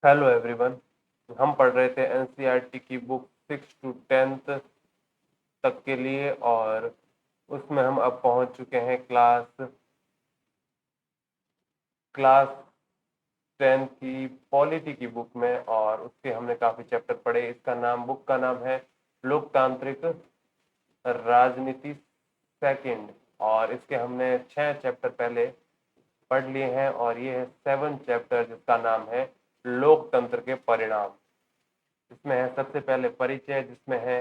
Hello everyone. हम पढ़ रहे थे एनसीईआरटी की बुक 6 to 10 तक के लिए, और उसमें हम अब पहुंच चुके हैं क्लास 10 की पॉलिटी की बुक में, और उसके हमने काफी चैप्टर पढ़े। बुक का नाम है लोकतांत्रिक राजनीति सेकंड, और इसके हमने 6 चैप्टर पहले पढ़ लिए हैं, और ये है 7 चैप्टर जिसका नाम है लोकतंत्र के परिणाम। इसमें है सबसे पहले परिचय, जिसमें है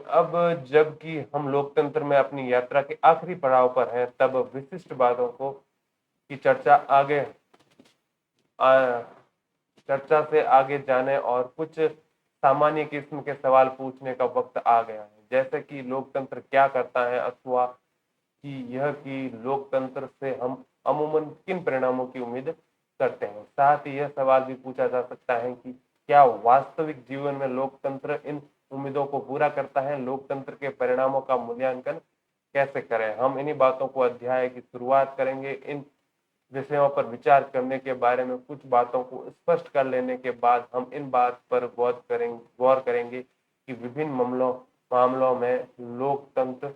अब जबकि हम लोकतंत्र में अपनी यात्रा के आखिरी पड़ाव पर हैं, तब विशिष्ट बातों को की आ, चर्चा से आगे जाने और कुछ सामान्य किस्म के सवाल पूछने का वक्त आ गया है, जैसे कि लोकतंत्र क्या करता है, अथवा कि लोकतंत्र से हम अमूमन किन परिणामों की उम्मीद करते हैं। साथ ही यह सवाल भी पूछा जा सकता है कि क्या वास्तविक जीवन में लोकतंत्र इन उम्मीदों को पूरा करता है। लोकतंत्र के परिणामों का मूल्यांकन कैसे करें। हम इन्हीं बातों को अध्याय की शुरुआत करेंगे। इन विषयों पर विचार करने के बारे में कुछ बातों को स्पष्ट कर लेने के बाद हम इन बात पर गौर करेंगे कि विभिन्न मामलों में लोकतंत्र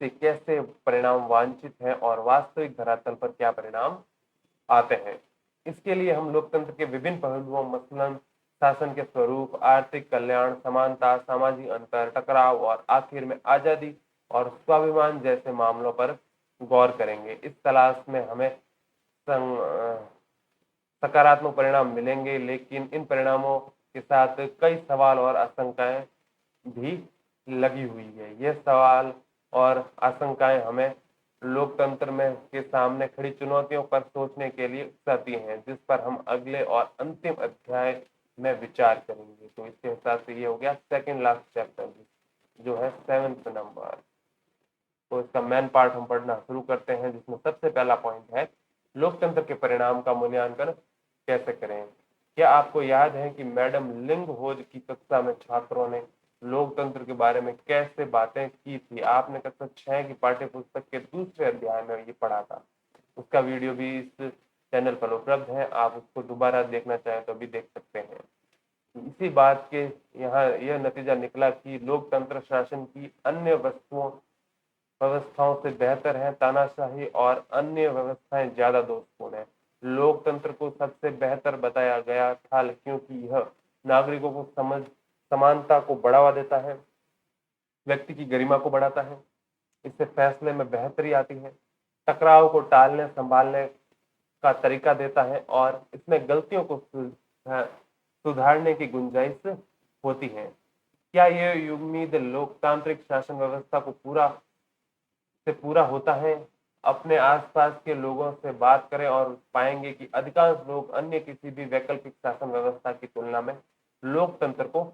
से कैसे परिणाम वांछित हैं और वास्तविक धरातल पर क्या परिणाम आते हैं। इसके लिए हम लोकतंत्र के विभिन्न पहलुओं, मसलन शासन के स्वरूप, आर्थिक कल्याण, समानता, सामाजिक अंतर, टकराव और आखिर में आजादी और स्वाभिमान जैसे मामलों पर गौर करेंगे। इस तलाश में हमें सकारात्मक परिणाम मिलेंगे, लेकिन इन परिणामों के साथ कई सवाल और आशंकाएं भी लगी हुई है। ये सवाल और आशंकाएं हमें लोकतंत्र में के सामने खड़ी चुनौतियों पर सोचने के लिए उकसाती हैं, जिस पर हम अगले और अंतिम अध्याय में विचार करेंगे। तो इसके हिसाब से ये हो गया सेकंड लास्ट चैप्टर, जो है 7th नंबर। तो इसका मेन पार्ट हम पढ़ना शुरू करते हैं, जिसमें सबसे पहला पॉइंट है लोकतंत्र के परिणाम का मूल्यांकन कैसे करें। क्या आपको याद है कि मैडम लिंगहोज की कक्षा में छात्रों ने लोकतंत्र के बारे में कैसे बातें की थी। आपने कक्षा 6 की पाठ्य पुस्तक के दूसरे अध्याय में ये पढ़ा था। उसका वीडियो भी इस चैनल पर उपलब्ध है, आप उसको दोबारा देखना चाहें तो भी देख सकते हैं। इसी बात के यहाँ यह नतीजा निकला कि लोकतंत्र शासन की अन्य व्यवस्थाओं से बेहतर है। तानाशाही और अन्य व्यवस्थाएं ज्यादा दोषपूर्ण है। लोकतंत्र को सबसे बेहतर बताया गया था क्योंकि यह नागरिकों को समानता को बढ़ावा देता है, व्यक्ति की गरिमा को बढ़ाता है, इससे फैसले में बेहतरी आती है, टकराव को टालने संभालने का तरीका देता है, और इसमें गलतियों को सुधारने की गुंजाइश होती है। क्या यह उम्मीद लोकतांत्रिक शासन व्यवस्था को पूरा होता है। अपने आसपास के लोगों से बात करें और पाएंगे कि अधिकांश लोग अन्य किसी भी वैकल्पिक शासन व्यवस्था की तुलना में लोकतंत्र को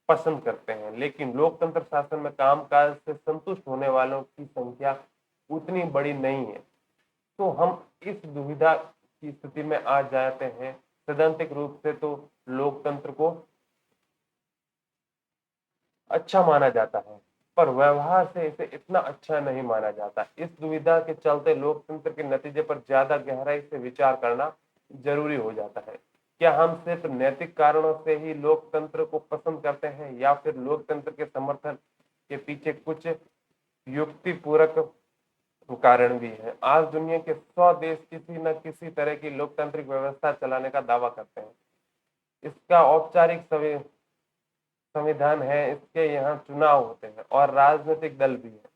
पसंद करते हैं, लेकिन लोकतंत्र शासन में कामकाज से संतुष्ट होने वालों की संख्या उतनी बड़ी नहीं है। तो हम इस दुविधा की स्थिति में आ जाते हैं। सैद्धांतिक रूप से तो लोकतंत्र को अच्छा माना जाता है, पर व्यवहार से इसे इतना अच्छा नहीं माना जाता। इस दुविधा के चलते लोकतंत्र के नतीजे पर ज्यादा गहराई से विचार करना जरूरी हो जाता है। क्या हम सिर्फ नैतिक कारणों से ही लोकतंत्र को पसंद करते हैं, या फिर लोकतंत्र के समर्थन के पीछे कुछ युक्तिपूर्वक कारण भी है। आज दुनिया के 100 देश किसी न किसी तरह की लोकतांत्रिक व्यवस्था चलाने का दावा करते हैं। इसका औपचारिक संविधान है, इसके यहाँ चुनाव होते हैं और राजनीतिक दल भी है।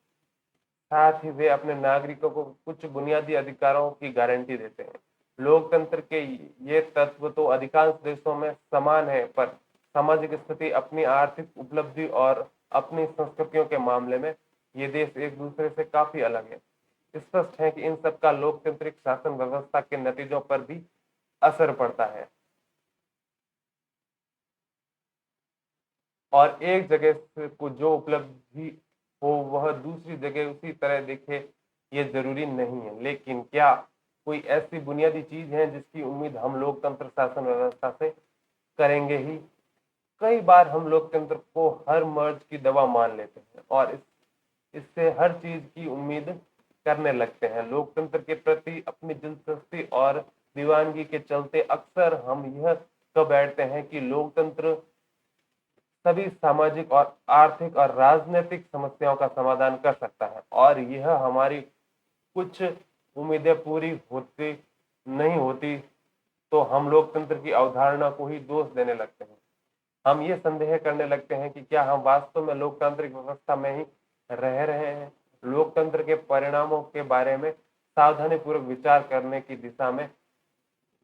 साथ ही वे अपने नागरिकों को कुछ बुनियादी अधिकारों की गारंटी देते हैं। लोकतंत्र के ये तत्व तो अधिकांश देशों में समान है, पर सामाजिक स्थिति, अपनी आर्थिक उपलब्धि और अपनी संस्कृतियों के मामले में ये देश एक दूसरे से काफी अलग है। स्पष्ट है कि इन सबका लोकतांत्रिक शासन व्यवस्था के नतीजों पर भी असर पड़ता है, और एक जगह को जो उपलब्धि हो वह दूसरी जगह उसी तरह दिखे, ये जरूरी नहीं है। लेकिन क्या कोई ऐसी बुनियादी चीज है जिसकी उम्मीद हम लोकतंत्र शासन व्यवस्था से करेंगे ही। कई बार हम लोकतंत्र को हर मर्ज की दवा मान लेते हैं और इससे हर चीज की उम्मीद करने लगते हैं। लोकतंत्र के प्रति अपनी दिलचस्पी और दीवानगी के चलते अक्सर हम यह कह बैठते हैं कि लोकतंत्र सभी सामाजिक और आर्थिक और राजनीतिक समस्याओं का समाधान कर सकता है, और यह हमारी कुछ उम्मीदें पूरी होती नहीं होती तो हम लोकतंत्र की अवधारणा को ही दोष देने लगते हैं। हम ये संदेह करने लगते हैं कि क्या हम वास्तव में लोकतांत्रिक व्यवस्था में ही रह रहे हैं। लोकतंत्र के परिणामों के बारे में सावधानीपूर्वक विचार करने की दिशा में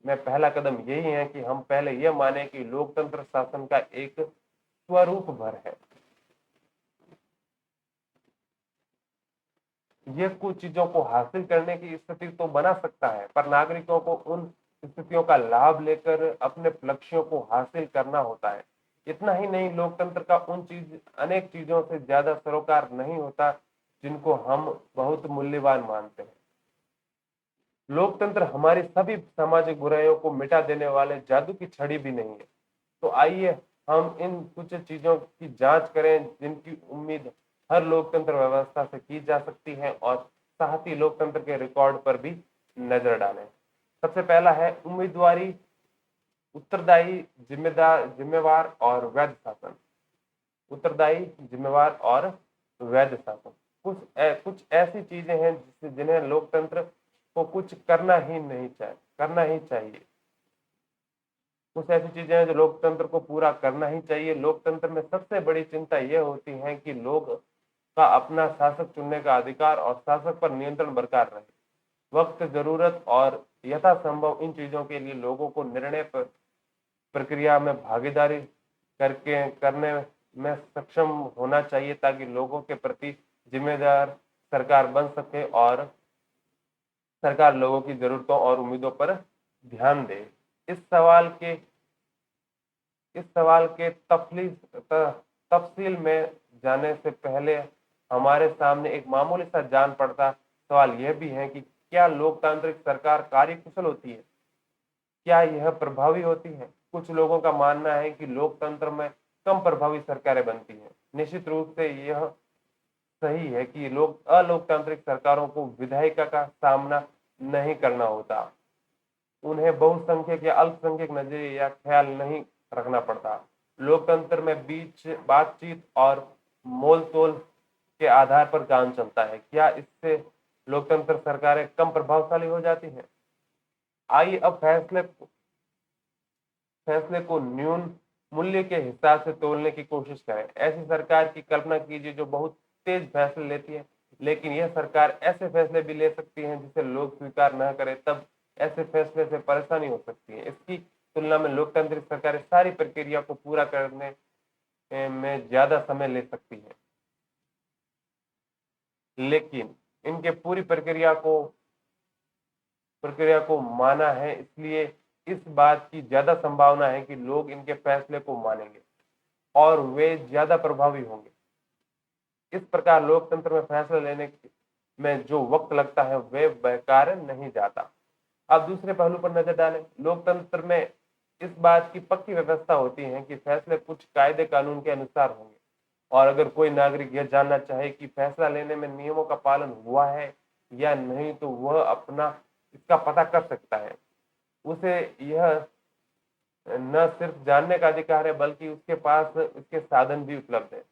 पहला कदम यही है कि हम पहले यह माने कि लोकतंत्र शासन का एक स्वरूप भर है। यह कुछ चीजों को हासिल करने की स्थिति तो बना सकता है, पर नागरिकों को उन स्थितियों का लाभ लेकर अपने लक्ष्यों को हासिल करना होता है। इतना ही नहीं, लोकतंत्र का अनेक चीजों से ज्यादा सरोकार नहीं होता जिनको हम बहुत मूल्यवान मानते हैं। लोकतंत्र हमारी सभी सामाजिक बुराइयों को मिटा देने वाले जादू की छड़ी भी नहीं है। तो आइए हम इन कुछ चीजों की जांच करें जिनकी उम्मीद हर लोकतंत्र व्यवस्था से की जा सकती है, और साथ ही लोकतंत्र के रिकॉर्ड पर भी नजर डालें। सबसे पहला है उम्मीदवारी, उत्तरदायी, जिम्मेवार और वैध शासन। उत्तरदायी, जिम्मेवार और वैध शासन कुछ ऐसी चीजें हैं जिन्हें लोकतंत्र को कुछ करना ही चाहिए। कुछ ऐसी चीजें हैं जो लोकतंत्र को पूरा करना ही चाहिए। लोकतंत्र में सबसे बड़ी चिंता यह होती है कि लोग का अपना शासक चुनने का अधिकार और शासक पर नियंत्रण बरकरार रहे। वक्त, जरूरत और यथासंभव इन चीजों के लिए लोगों को निर्णय प्रक्रिया में भागीदारी करने में सक्षम होना चाहिए, ताकि लोगों के प्रति जिम्मेदार सरकार बन सके और सरकार लोगों की जरूरतों और उम्मीदों पर ध्यान दे। इस सवाल के तफसील में जाने से पहले हमारे सामने एक मामूली सा जान पड़ता सवाल यह भी है कि क्या लोकतांत्रिक सरकार कार्यकुशल होती है? क्या यह प्रभावी होती है? कुछ लोगों का मानना है कि लोकतंत्र में कम प्रभावी सरकारें बनती हैं। निश्चित रूप से यह सही है कि अलोकतांत्रिक सरकारों को विधायिका का सामना नहीं करना होता। उन्हें बहुसंख्यक या अल्पसंख्यक नजरिए या ख्याल नहीं रखना पड़ता। लोकतंत्र में बीच बातचीत और मोल तोल के आधार पर काम चलता है। क्या इससे लोकतंत्र सरकारें कम प्रभावशाली हो जाती हैं? आइए अब फैसले को न्यून मूल्य के हिसाब से तोलने की कोशिश करें। ऐसी सरकार की कल्पना कीजिए जो बहुत तेज फैसले लेती है, लेकिन यह सरकार ऐसे फैसले भी ले सकती है जिसे लोग स्वीकार न करें, तब ऐसे फैसले से परेशानी हो सकती है। इसकी तुलना में लोकतांत्रिक सरकारें सारी प्रक्रिया को पूरा करने में ज्यादा समय ले सकती है, लेकिन इनके पूरी प्रक्रिया को माना है, इसलिए इस बात की ज्यादा संभावना है कि लोग इनके फैसले को मानेंगे और वे ज्यादा प्रभावी होंगे। इस प्रकार लोकतंत्र में फैसला लेने में जो वक्त लगता है वे बेकार नहीं जाता। अब दूसरे पहलू पर नजर डालें। लोकतंत्र में इस बात की पक्की व्यवस्था होती है कि फैसले कुछ कायदे कानून के अनुसार होंगे, और अगर कोई नागरिक यह जानना चाहे कि फैसला लेने में नियमों का पालन हुआ है या नहीं, तो वह अपना इसका पता कर सकता है। उसे यह न सिर्फ जानने का अधिकार है, बल्कि उसके पास इसके साधन भी उपलब्ध है।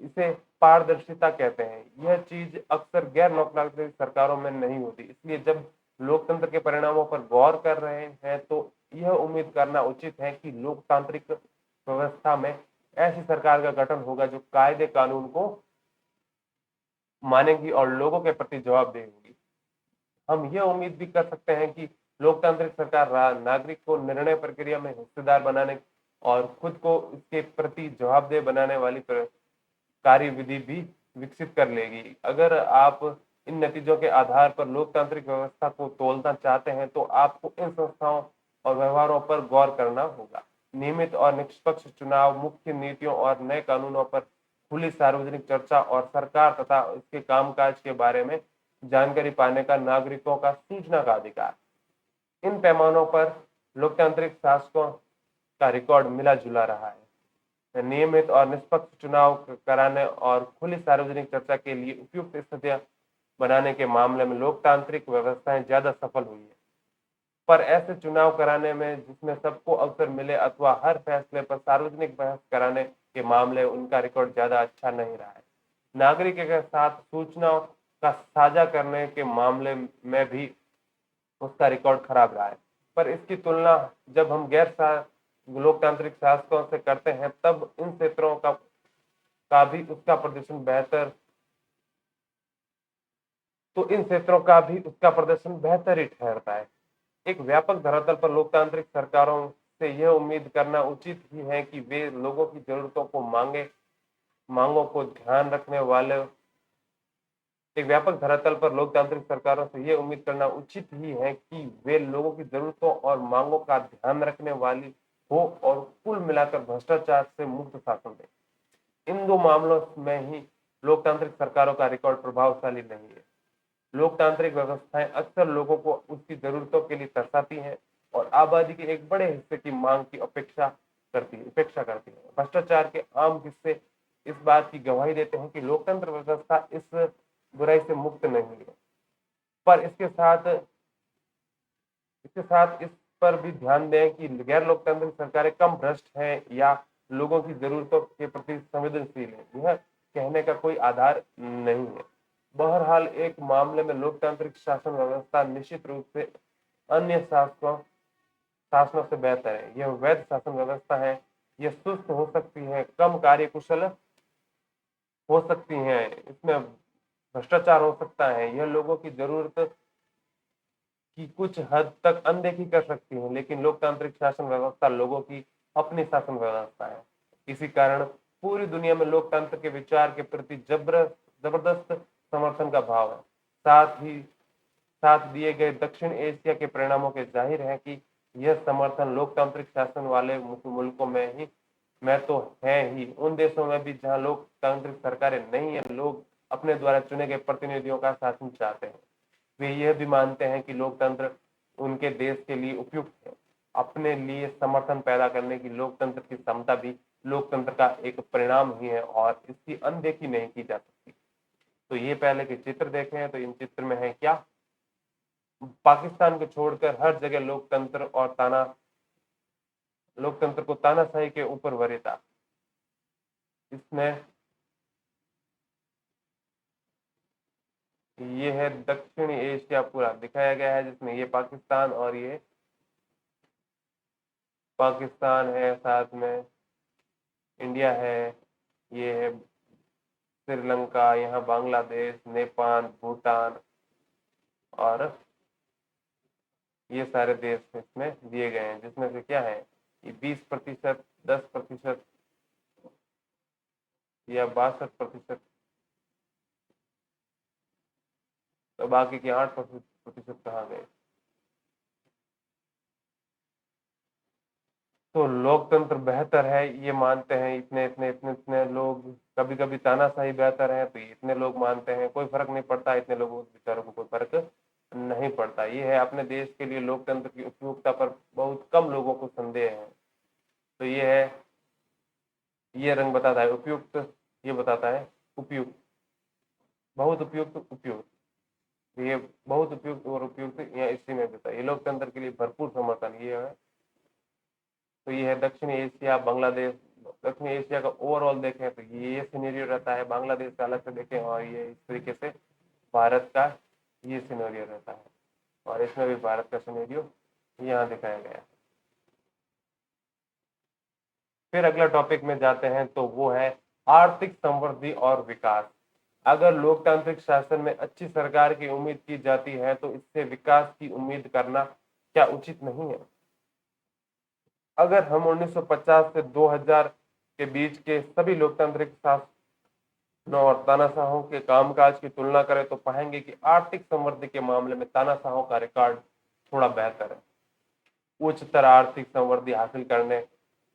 इसे पारदर्शिता कहते हैं। यह चीज अक्सर गैर लोकतांत्रिक सरकारों में नहीं होती। इसलिए जब लोकतंत्र के परिणामों पर गौर कर रहे हैं तो यह उम्मीद करना उचित है कि लोकतांत्रिक व्यवस्था में ऐसी सरकार का गठन होगा जो कायदे कानून को मानेगी और लोगों के प्रति जवाबदेह होगी। हम यह उम्मीद भी कर सकते हैं कि लोकतांत्रिक सरकार नागरिक को निर्णय प्रक्रिया में हिस्सेदार बनाने और खुद को इसके प्रति जवाबदेह बनाने वाली कार्यविधि भी विकसित कर लेगी। अगर आप इन नतीजों के आधार पर लोकतांत्रिक व्यवस्था को तोलना चाहते हैं तो आपको इन संस्थाओं और व्यवहारों पर गौर करना होगा। नियमित और निष्पक्ष चुनाव, मुख्य नीतियों और नए कानूनों पर खुली सार्वजनिक चर्चा और सरकार तथा इसके कामकाज के बारे में जानकारी पाने का नागरिकों का सूचना का अधिकार। इन पैमानों पर लोकतांत्रिक शासकों का रिकॉर्ड मिला जुला रहा है। नियमित और निष्पक्ष चुनाव कराने और खुली सार्वजनिक चर्चा के लिए उपयुक्त स्थितियां बनाने के मामले में लोकतांत्रिक व्यवस्थाएं ज्यादा सफल हुई है। पर ऐसे चुनाव कराने में जिसमें सबको अवसर मिले अथवा हर फैसले पर सार्वजनिक बहस कराने के मामले उनका रिकॉर्ड ज्यादा अच्छा नहीं रहा है। नागरिकों के साथ सूचनाओं का साझा करने के मामले में भी उसका रिकॉर्ड खराब रहा है। पर इसकी तुलना जब हम लोकतांत्रिक शासकों से करते हैं तब इन क्षेत्रों का भी उसका प्रदर्शन बेहतर तो इन क्षेत्रों का भी उसका प्रदर्शन बेहतर ही ठहरता है। एक व्यापक धरातल पर लोकतांत्रिक सरकारों से यह उम्मीद करना उचित ही है कि वे लोगों की जरूरतों को मांगों को ध्यान रखने वाले एक व्यापक धरातल पर लोकतांत्रिक सरकारों से यह उम्मीद करना उचित ही है कि वे लोगों की जरूरतों और मांगों का ध्यान रखने वाली हो और कुल मिलाकर भ्रष्टाचार से मुक्त शासन दे। इन दो मामलों में ही लोकतांत्रिक सरकारों का रिकॉर्ड प्रभावशाली नहीं है। लोकतांत्रिक व्यवस्थाएं अक्सर लोगों को उसकी जरूरतों के लिए तरसाती हैं और आबादी के एक बड़े हिस्से की मांग की उपेक्षा करती है। भ्रष्टाचार के आम किस्से इस बात की गवाही देते हैं कि लोकतंत्र व्यवस्था इस बुराई से मुक्त नहीं है। पर इसके साथ इस पर भी ध्यान दें कि गैर लोकतांत्रिक सरकारें कम भ्रष्ट हैं या लोगों की जरूरतों के प्रति संवेदनशील है, यह कहने का कोई आधार नहीं है। बहरहाल एक मामले में लोकतांत्रिक शासन व्यवस्था निश्चित रूप से अन्य शासनों से बेहतर है। यह वैध शासन व्यवस्था है। यह सुस्त हो सकती है, कम कार्यकुशल हो सकती है, इसमें भ्रष्टाचार हो सकता है, यह लोगों की जरूरत की कुछ हद तक अनदेखी कर सकती है, लेकिन लोकतांत्रिक शासन व्यवस्था लोगों की अपनी शासन व्यवस्था है। इसी कारण पूरी दुनिया में लोकतंत्र के विचार के प्रति जबरदस्त समर्थन का भाव है। साथ दिए गए दक्षिण एशिया के परिणामों के जाहिर है कि यह समर्थन लोकतांत्रिक शासन वाले मुल्कों में तो है ही, उन देशों में भी जहां लोकतांत्रिक सरकारें नहीं है, लोग अपने द्वारा चुने गए प्रतिनिधियों का शासन चाहते हैं। वे यह भी मानते हैं कि लोकतंत्र उनके देश के लिए उपयुक्त है। अपने लिए समर्थन पैदा करने की लोकतंत्र की क्षमता भी लोकतंत्र का एक परिणाम ही है और इसकी अनदेखी नहीं की जा सकती। तो ये पहले के चित्र देखे हैं, तो इन चित्र में है क्या, पाकिस्तान को छोड़कर हर जगह लोकतंत्र को तानाशाही के ऊपर वरीयता। इसमें ये है दक्षिणी एशिया पूरा दिखाया गया है, जिसमें ये पाकिस्तान और ये पाकिस्तान है, साथ में इंडिया है, ये है श्रीलंका, यहाँ बांग्लादेश, नेपाल, भूटान और ये सारे देश इसमें दिए गए हैं, जिसमें से क्या है ये 20%, 10% या 62%, तो बाकी के 8% कहाँ गए। तो लोकतंत्र बेहतर है ये मानते हैं इतने लोग, कभी कभी तानाशाही बेहतर है तो इतने लोग मानते हैं, कोई फर्क नहीं पड़ता, इतने लोगों बेचारों को कोई फर्क नहीं पड़ता। ये है अपने देश के लिए लोकतंत्र की उपयोगिता पर बहुत कम लोगों को संदेह है। तो ये रंग बताता है उपयुक्त, ये बताता है उपयुक्त, बहुत उपयुक्त, उपयुक्त। तो ये बहुत उपयुक्त और उपयुक्त यहाँ इसी में देता है। ये लोकतंत्र के लिए भरपूर समर्थन ये है। तो ये है दक्षिणी एशिया, बांग्लादेश। दक्षिण एशिया का ओवरऑल देखें तो ये सिनेरियो रहता है, बांग्लादेश का अलग से देखें और ये इस तरीके से भारत का ये सिनेरियो रहता है, और इसमें भी भारत का सिनेरियो यहाँ दिखाया गया है। फिर अगला टॉपिक में जाते हैं, तो वो है आर्थिक समृद्धि और विकास। अगर लोकतांत्रिक शासन में अच्छी सरकार की उम्मीद की जाती है तो इससे विकास की उम्मीद करना क्या उचित नहीं है? अगर हम 1950 से 2000 के बीच के सभी लोकतांत्रिक शासनों और तानाशाहों के कामकाज की तुलना करें तो पाएंगे कि आर्थिक समृद्धि के मामले में तानाशाहों का रिकॉर्ड थोड़ा बेहतर है। उच्चतर आर्थिक समृद्धि हासिल करने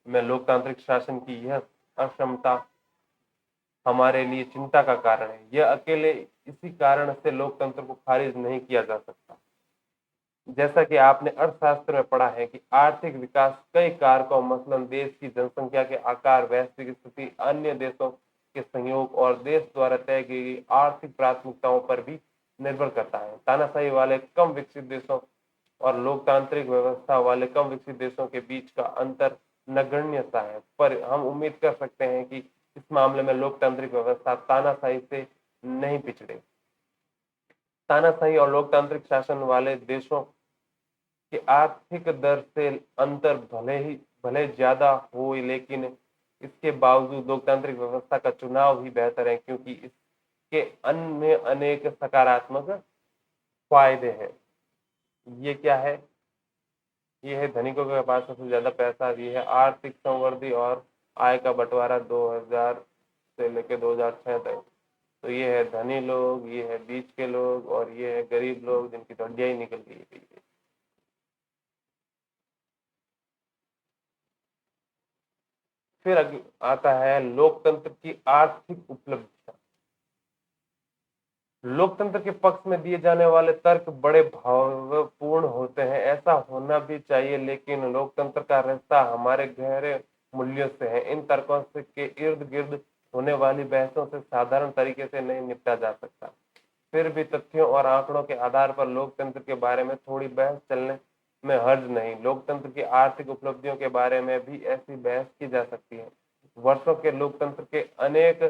में लोकतांत्रिक शासन की यह अक्षमता हमारे लिए चिंता का कारण है। यह अकेले इसी कारण से लोकतंत्र को खारिज नहीं किया जा सकता। जैसा कि आपने अर्थशास्त्र में पढ़ा है कि आर्थिक विकास कई कारकों मसलन देश की जनसंख्या के आकार, वैश्विक स्थिति, अन्य देशों के सहयोग और देश द्वारा तय की गई आर्थिक प्राथमिकताओं पर भी निर्भर करता है। तानाशाही वाले कम विकसित देशों और लोकतांत्रिक व्यवस्था वाले कम विकसित देशों के बीच का अंतर नगण्य सा है, पर हम उम्मीद कर सकते हैं कि इस मामले में लोकतांत्रिक व्यवस्था तानाशाही से नहीं पिछड़े। तानाशाही और लोकतांत्रिक शासन वाले देशों के आर्थिक दर से अंतर भले ज्यादा हो, लेकिन इसके बावजूद लोकतांत्रिक व्यवस्था का चुनाव ही बेहतर है, क्योंकि इसके अन्य अनेक सकारात्मक फायदे हैं। ये क्या है? ये है धनिकों के पास सबसे ज्यादा पैसा, ये है आर्थिक संवृद्धि और आय का बंटवारा 2000 से लेकर 2006 तक। तो ये है धनी लोग, ये है बीच के लोग, और ये है गरीब लोग जिनकी तो हड्डियां ही निकल गई है। फिर आता है लोकतंत्र की आर्थिक उपलब्धियां। लोकतंत्र के पक्ष में दिए जाने वाले तर्क बड़े भावपूर्ण होते हैं, ऐसा होना भी चाहिए, लेकिन लोकतंत्र का रिश्ता हमारे गहरे मूल्यों से है। इन तर्कों से के इर्द गिर्द होने वाली बहसों से साधारण तरीके से नहीं निपटा जा सकता। फिर भी तथ्यों और आंकड़ों के आधार पर लोकतंत्र के बारे में थोड़ी बहस चलने में हर्ज नहीं। लोकतंत्र की आर्थिक उपलब्धियों के बारे में भी ऐसी बहस की जा सकती है। वर्षों के लोकतंत्र के अनेक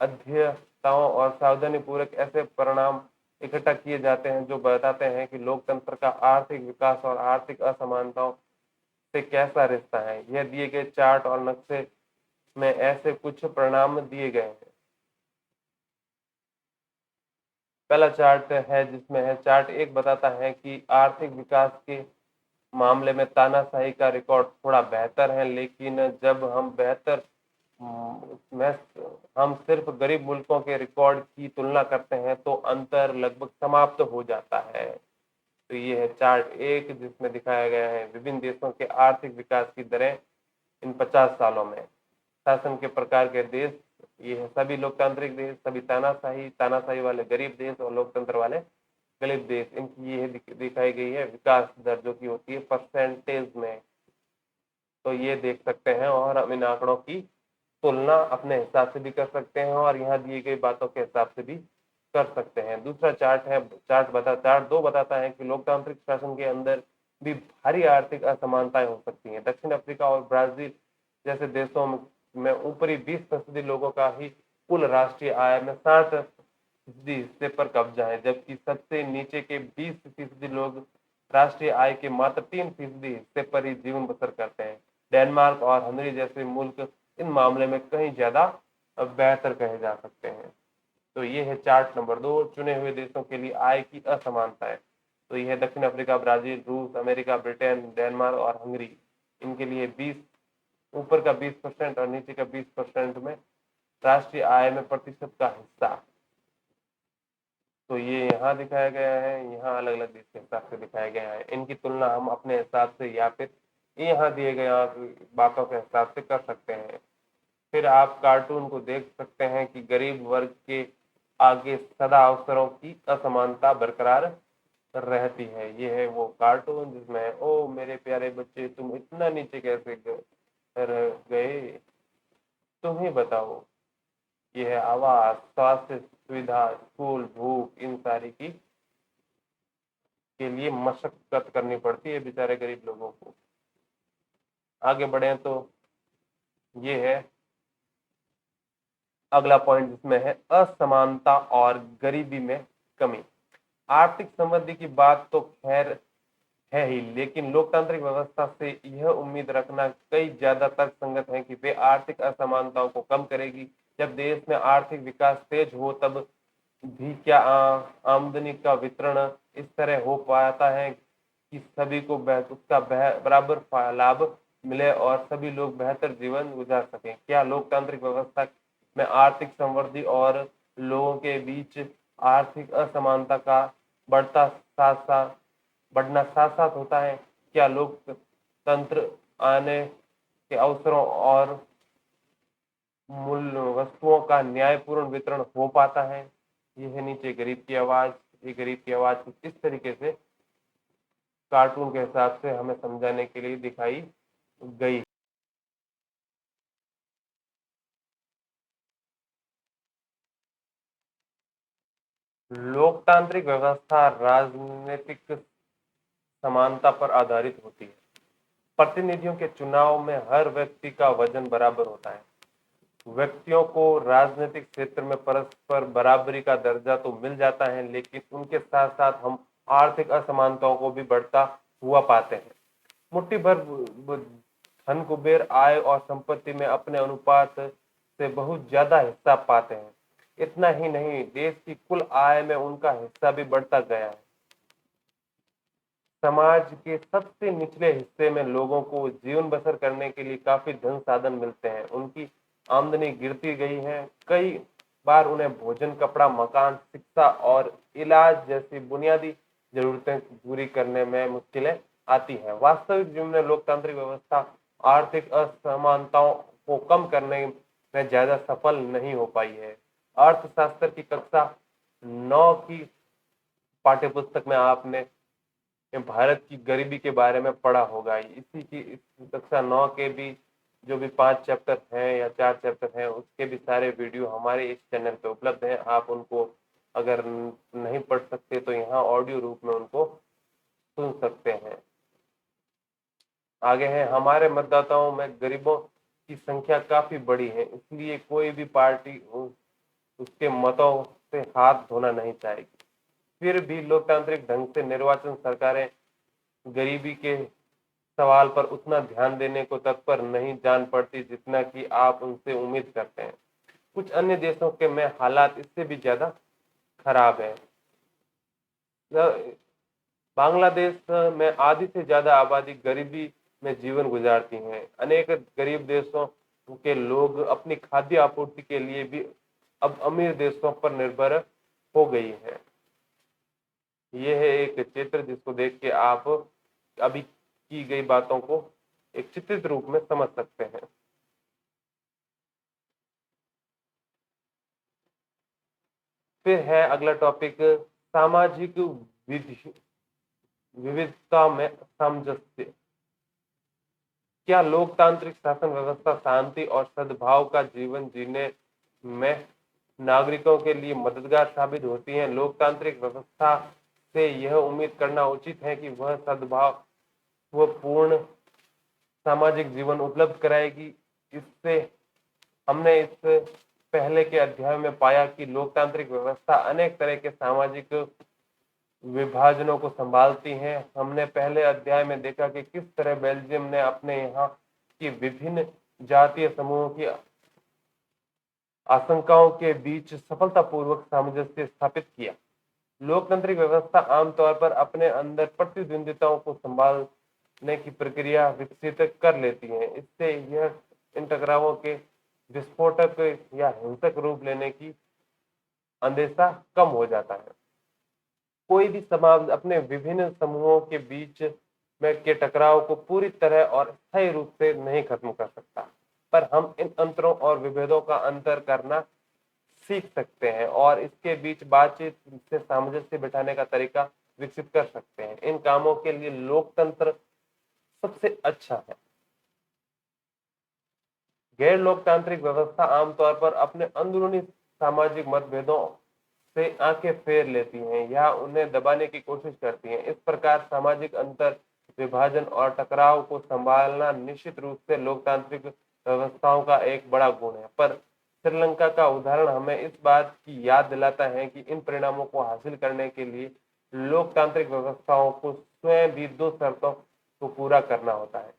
अध्ययताओं और सावधानी पूर्वक ऐसे परिणाम इकट्ठा किए जाते हैं जो बताते हैं कि लोकतंत्र का आर्थिक विकास और आर्थिक असमानताओं से कैसा रिश्ता है। यह दिए गए चार्ट और नक्शे में ऐसे कुछ परिणाम दिए गए हैं। पहला चार्ट है जिसमें है चार्ट एक बताता है कि आर्थिक विकास के मामले में तानाशाही का रिकॉर्ड थोड़ा बेहतर है, लेकिन जब हम बेहतर में हम सिर्फ गरीब मुल्कों के रिकॉर्ड की तुलना करते हैं तो अंतर लगभग समाप्त हो जाता है। तो ये है चार्ट एक जिसमें दिखाया गया है विभिन्न देशों के आर्थिक विकास की दरें इन 50 सालों में। शासन के प्रकार के देश, ये है सभी लोकतांत्रिक देश, सभी तानाशाही, तानाशाही वाले गरीब देश और लोकतंत्र वाले गरीब देश, इनकी ये दिखाई गई है विकास दर जो की होती है परसेंटेज में। तो ये देख सकते हैं और हम इन आंकड़ों की तुलना अपने हिसाब से भी कर सकते हैं और यहाँ दी गई बातों के हिसाब से भी कर सकते हैं। दूसरा चार्ट है चार्ट दो बताता है कि लोकतांत्रिक शासन के अंदर भी भारी आर्थिक असमानताएं हो सकती हैं। दक्षिण अफ्रीका और ब्राजील जैसे देशों में ऊपरी 20% लोगों का ही कुल राष्ट्रीय आय में 60% हिस्से पर कब्जा है, जबकि सबसे नीचे के 20% लोग राष्ट्रीय आय के मात्र 3% हिस्से पर ही जीवन बसर करते हैं। डेनमार्क और हंगरी जैसे मुल्क इन मामले में कहीं ज्यादा बेहतर कहे जा सकते हैं। तो ये है चार्ट नंबर 2, चुने हुए देशों के लिए आय की असमानताएं। तो ये है दक्षिण अफ्रीका, ब्राजील, रूस, अमेरिका, ब्रिटेन, डेनमार्क और हंगरी। इनके लिए 20 ऊपर का 20% और नीचे का 20% में राष्ट्रीय आय में प्रतिशत का हिस्सा। तो ये यहाँ दिखाया गया है, यहाँ अलग अलग देश के हिसाब से दिखाया गया है। इनकी तुलना हम अपने हिसाब से या फिर यहाँ दिए गए बातों के हिसाब से कर सकते हैं। फिर आप कार्टून को देख सकते हैं कि गरीब वर्ग के आगे सदा अवसरों की असमानता बरकरार रहती है। ये है वो कार्टून जिसमें ओ मेरे प्यारे बच्चे तुम इतना नीचे कैसे रह गए, तुम ही बताओ। ये है आवास, स्वास्थ्य सुविधा, स्कूल, भूख, इन सारी की के लिए मशक्कत करनी पड़ती है बेचारे गरीब लोगों को। आगे बढ़े तो ये है अगला पॉइंट जिसमें है असमानता और गरीबी में कमी। आर्थिक समृद्धि की बात तो खैर है ही, लेकिन लोकतांत्रिक व्यवस्था से यह उम्मीद रखना कई ज्यादा तर्कसंगत है कि वे आर्थिक असमानताओं को कम करेगी। जब देश में आर्थिक विकास तेज हो तब भी क्या आमदनी का वितरण इस तरह हो पाता है कि सभी को उसका बराबर लाभ मिले और सभी लोग बेहतर जीवन गुजार सकें? क्या लोकतांत्रिक व्यवस्था में आर्थिक समृद्धि और लोगों के बीच आर्थिक असमानता का बढ़ता साथ साथ बढ़ना साथ साथ होता है? क्या लोकतंत्र आने के अवसरों और मूल्य वस्तुओं का न्यायपूर्ण वितरण हो पाता है? ये है नीचे गरीब की आवाज। ये गरीब की आवाज कुछ इस तरीके से कार्टून के हिसाब से हमें समझाने के लिए दिखाई गई। लोकतांत्रिक व्यवस्था राजनीतिक समानता पर आधारित होती है। प्रतिनिधियों के चुनाव में हर व्यक्ति का वजन बराबर होता है। व्यक्तियों को राजनीतिक क्षेत्र में परस्पर बराबरी का दर्जा तो मिल जाता है, लेकिन उनके साथ साथ हम आर्थिक असमानताओं को भी बढ़ता हुआ पाते हैं। मुट्ठी भर धन कुबेर आय और संपत्ति में अपने अनुपात से बहुत ज्यादा हिस्सा पाते हैं। इतना ही नहीं, देश की कुल आय में उनका हिस्सा भी बढ़ता गया है। समाज के सबसे निचले हिस्से में लोगों को जीवन बसर करने के लिए काफी धन साधन मिलते हैं। उनकी आमदनी गिरती गई है। कई बार उन्हें भोजन, कपड़ा, मकान, शिक्षा और इलाज जैसी बुनियादी जरूरतें पूरी करने में मुश्किलें आती हैं। वास्तविक जीवन में लोकतांत्रिक व्यवस्था आर्थिक असमानताओं को कम करने में ज्यादा सफल नहीं हो पाई है। अर्थशास्त्र की कक्षा 9 की पाठ्यपुस्तक में आपने भारत की गरीबी के बारे में पढ़ा होगा। इसी की इस कक्षा 9 के भी जो भी 5 चैप्टर हैं या 4 चैप्टर हैं, उसके भी सारे वीडियो हमारे इस चैनल पे उपलब्ध हैं। आप उनको अगर नहीं पढ़ सकते तो यहाँ ऑडियो रूप में उनको सुन सकते हैं। आगे है, हमारे मतदाताओं में गरीबों की संख्या काफी बड़ी है, इसलिए कोई भी पार्टी उसके मतों से हाथ धोना नहीं चाहेगी। फिर भी लोकतांत्रिक ढंग से निर्वाचन सरकारें गरीबी के सवाल पर उतना ध्यान देने को तत्पर नहीं जान पड़ती जितना कि आप उनसे उम्मीद करते हैं। कुछ अन्य देशों के में हालात इससे भी ज्यादा खराब है। बांग्लादेश में आधी से ज्यादा आबादी गरीबी में जीवन गुजारती है। अनेक गरीब देशों के लोग अपनी खाद्य आपूर्ति के लिए भी अब अमीर देशों पर निर्भर हो गई है। यह है एक चित्र जिसको देख के आप अभी की गई बातों को एक चित्रित रूप में समझ सकते हैं। फिर है अगला टॉपिक, सामाजिक विविधता में सामंजस्य। क्या लोकतांत्रिक शासन व्यवस्था शांति और सद्भाव का जीवन जीने में नागरिकों के लिए मददगार साबित होती है? लोकतांत्रिक व्यवस्था से यह उम्मीद करना उचित है कि वह सद्भाव व पूर्ण सामाजिक जीवन उपलब्ध कराएगी। इससे हमने इस पहले के अध्याय में पाया कि लोकतांत्रिक व्यवस्था अनेक तरह के सामाजिक विभाजनों को संभालती हैं। हमने पहले अध्याय में देखा कि किस तरह बेल्जियम ने अपने यहाँ की विभिन्न जातीय समूहों की आशंकाओं के बीच सफलतापूर्वक सामंजस्य स्थापित किया। लोकतांत्रिक व्यवस्था आमतौर पर अपने अंदर प्रतिद्वंदिताओं को संभालने की प्रक्रिया विकसित कर लेती है। इससे यह इन टकरावों के विस्फोटक या हिंसक रूप लेने की अंदेशा कम हो जाता है। कोई भी समाज अपने विभिन्न समूहों के बीच में के टकराव को पूरी तरह और स्थायी रूप से नहीं खत्म कर सकता, पर हम इन अंतरों और विभेदों का अंतर करना सीख सकते हैं और इसके बीच बातचीत से सामंजस्य बिठाने का तरीका विकसित कर सकते हैं। इन कामों के लिए लोकतंत्र सबसे अच्छा है। गैर लोकतांत्रिक व्यवस्था आमतौर पर अपने अंदरूनी सामाजिक मतभेदों से आंखें फेर लेती हैं या उन्हें दबाने की कोशिश करती हैं। इस प्रकार सामाजिक अंतर, विभाजन और टकराव को संभालना निश्चित रूप से लोकतांत्रिक व्यवस्थाओं का एक बड़ा गुण है। पर श्रीलंका का उदाहरण हमें इस बात की याद दिलाता है कि इन परिणामों को हासिल करने के लिए लोकतांत्रिक व्यवस्थाओं को स्वयं भी 2 शर्तों को पूरा करना होता है।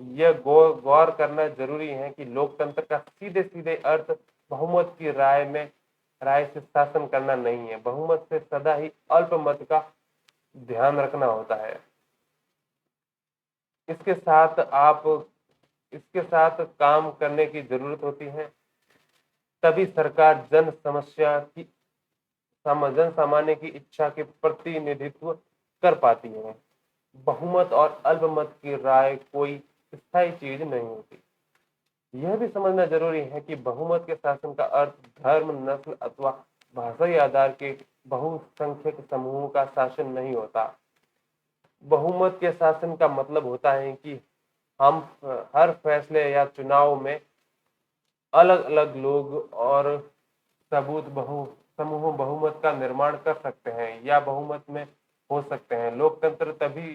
यह गौर करना जरूरी है कि लोकतंत्र का सीधे सीधे अर्थ बहुमत की राय से शासन करना नहीं है। बहुमत से सदा ही अल्पमत का ध्यान रखना होता है। इसके साथ काम करने की जरूरत होती है, तभी सरकार जन सामान्य की इच्छा के प्रतिनिधित्व कर पाती है। बहुमत और अल्पमत की राय कोई स्थायी चीज नहीं होती। यह भी समझना जरूरी है कि बहुमत के शासन का अर्थ धर्म, नस्ल अथवा भाषाई आधार के बहुसंख्यक समूहों का शासन नहीं होता। बहुमत के शासन का मतलब होता है कि हम हर फैसले या चुनाव में अलग अलग लोग और समूह बहुमत का निर्माण कर सकते हैं या बहुमत में हो सकते हैं। लोकतंत्र तभी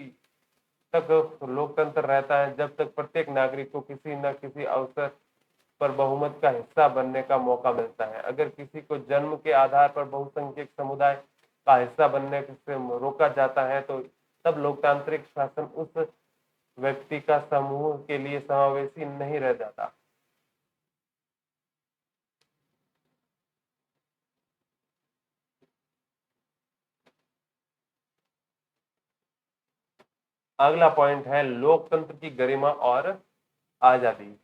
तक लोकतंत्र रहता है जब तक प्रत्येक नागरिक को किसी न किसी अवसर पर बहुमत का हिस्सा बनने का मौका मिलता है। अगर किसी को जन्म के आधार पर बहुसंख्यक समुदाय का हिस्सा बनने से रोका जाता है तो तब लोकतांत्रिक शासन उस व्यक्ति का समूह के लिए समावेशी नहीं रह जाता। अगला पॉइंट है लोकतंत्र की गरिमा और आजादी।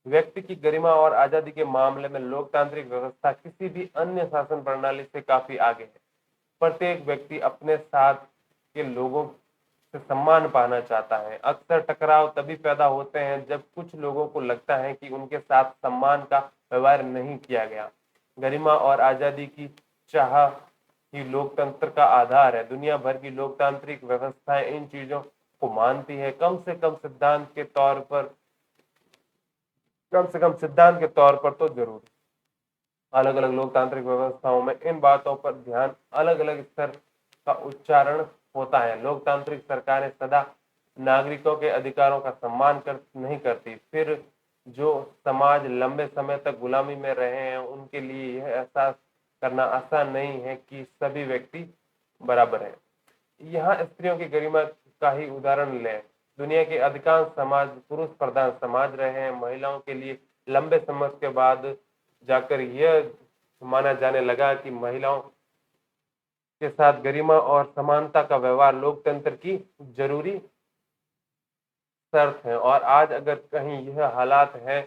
व्यक्ति की गरिमा और आजादी के मामले में लोकतांत्रिक व्यवस्था किसी भी अन्य शासन प्रणाली से काफी आगे है। प्रत्येक व्यक्ति अपने साथ के लोगों से सम्मान पाना चाहता है। अक्सर टकराव तभी पैदा होते हैं जब कुछ लोगों को लगता है कि उनके साथ सम्मान का व्यवहार नहीं किया गया। गरिमा और आजादी की चाह ही लोकतंत्र का आधार है। दुनिया भर की लोकतांत्रिक व्यवस्थाएं इन चीजों को मानती है। कम से कम सिद्धांत के तौर पर तो जरूर। अलग अलग लोकतांत्रिक व्यवस्थाओं में इन बातों पर ध्यान अलग अलग स्तर का उच्चारण होता है। लोकतांत्रिक सरकारें सदा नागरिकों के अधिकारों का सम्मान नहीं करती। फिर जो समाज लंबे समय तक गुलामी में रहे हैं उनके लिए यह एहसास करना आसान नहीं है कि सभी व्यक्ति बराबर हैं। यहाँ स्त्रियों की गरिमा का ही उदाहरण लें। दुनिया के अधिकांश समाज पुरुष प्रधान समाज रहे हैं। महिलाओं के लिए लंबे समय के बाद जाकर यह माना जाने लगा कि महिलाओं के साथ गरिमा और समानता का व्यवहार लोकतंत्र की जरूरी शर्त है। और आज अगर कहीं यह हालात है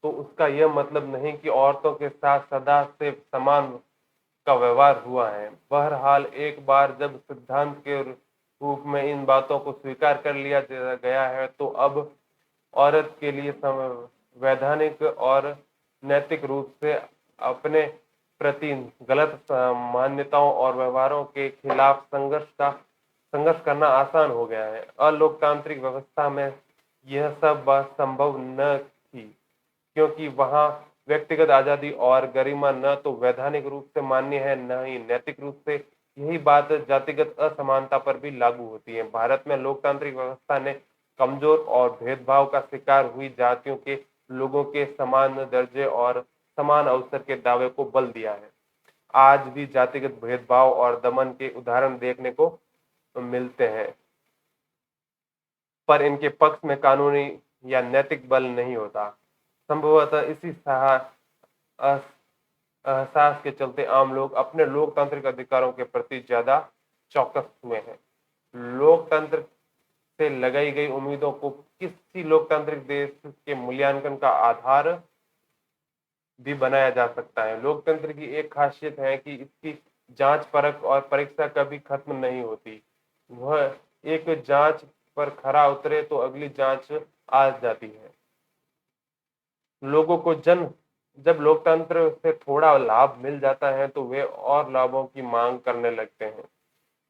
तो उसका यह मतलब नहीं कि औरतों के साथ सदा से समान का व्यवहार हुआ है। बहरहाल एक बार जब सिद्धांत के रूप में इन बातों को स्वीकार कर लिया गया है तो अब औरत के लिए वैधानिक और नैतिक रूप से अपने प्रति गलत मान्यताओं और व्यवहारों के खिलाफ संघर्ष करना आसान हो गया है। अलोकतांत्रिक व्यवस्था में यह सब बात संभव न थी क्योंकि वहां व्यक्तिगत आजादी और गरिमा न तो वैधानिक रूप से मान्य है न ही नैतिक रूप से। यही बात जातिगत असमानता पर भी लागू होती है। भारत में लोकतांत्रिक व्यवस्था ने कमजोर और भेदभाव का शिकार हुई जातियों के लोगों के समान दर्जे और समान अवसर के दावे को बल दिया है। आज भी जातिगत भेदभाव और दमन के उदाहरण देखने को मिलते हैं पर इनके पक्ष में कानूनी या नैतिक बल नहीं होता। संभवतः इसी एहसास के चलते आम लोग अपने लोकतांत्रिक अधिकारों के प्रति ज्यादा चौकस हुए हैं। लोकतंत्र से लगाई गई उम्मीदों को किसी लोकतांत्रिक देश के मूल्यांकन का आधार भी बनाया जा सकता है। लोकतंत्र की एक खासियत है कि इसकी जांच परख और परीक्षा कभी खत्म नहीं होती। वह एक जांच पर खरा उतरे तो अगली जांच आ जाती है। लोगों को जब लोकतंत्र से थोड़ा लाभ मिल जाता है तो वे और लाभों की मांग करने लगते हैं।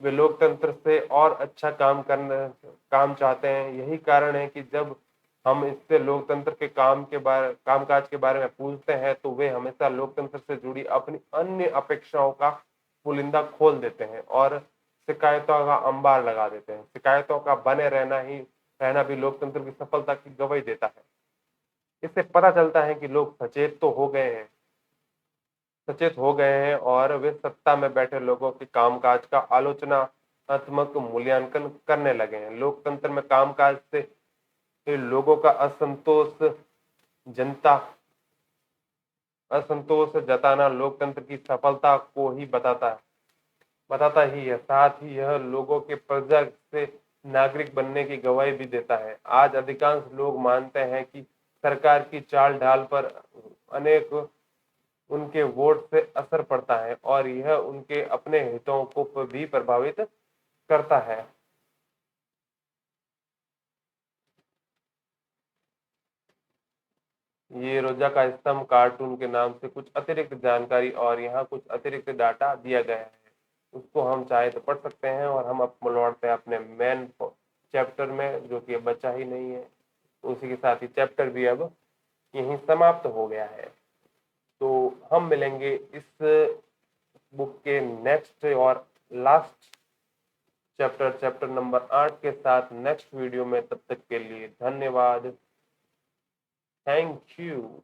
वे लोकतंत्र से और अच्छा काम चाहते हैं। यही कारण है कि जब हम इससे लोकतंत्र के कामकाज के बारे में पूछते हैं तो वे हमेशा लोकतंत्र से जुड़ी अपनी अन्य अपेक्षाओं का पुलिंदा खोल देते हैं और शिकायतों का अंबार लगा देते हैं। शिकायतों का बने रहना भी लोकतंत्र की सफलता की गवाही देता है। इससे पता चलता है कि लोग सचेत हो गए हैं और वे सत्ता में बैठे लोगों के कामकाज का आलोचनात्मक मूल्यांकन करने लगे हैं। लोकतंत्र में कामकाज से लोगों का जनता असंतोष जताना लोकतंत्र की सफलता को ही बताता ही है। साथ ही यह लोगों के प्रजा से नागरिक बनने की गवाही भी देता है। आज अधिकांश लोग मानते हैं कि सरकार की चाल ढाल पर अनेक उनके वोट से असर पड़ता है और यह उनके अपने हितों को भी प्रभावित करता है। ये रोजा का स्तंभ कार्टून के नाम से कुछ अतिरिक्त जानकारी और यहाँ कुछ अतिरिक्त डाटा दिया गया है। उसको हम चाहे तो पढ़ सकते हैं और हम अब लौटते हैं अपने मेन चैप्टर में जो कि अब बचा ही नहीं है। उसी के साथ ही चैप्टर भी अब यहीं समाप्त हो गया है। तो हम मिलेंगे इस बुक के नेक्स्ट और लास्ट चैप्टर नंबर 8 के साथ नेक्स्ट वीडियो में। तब तक के लिए धन्यवाद। Thank you.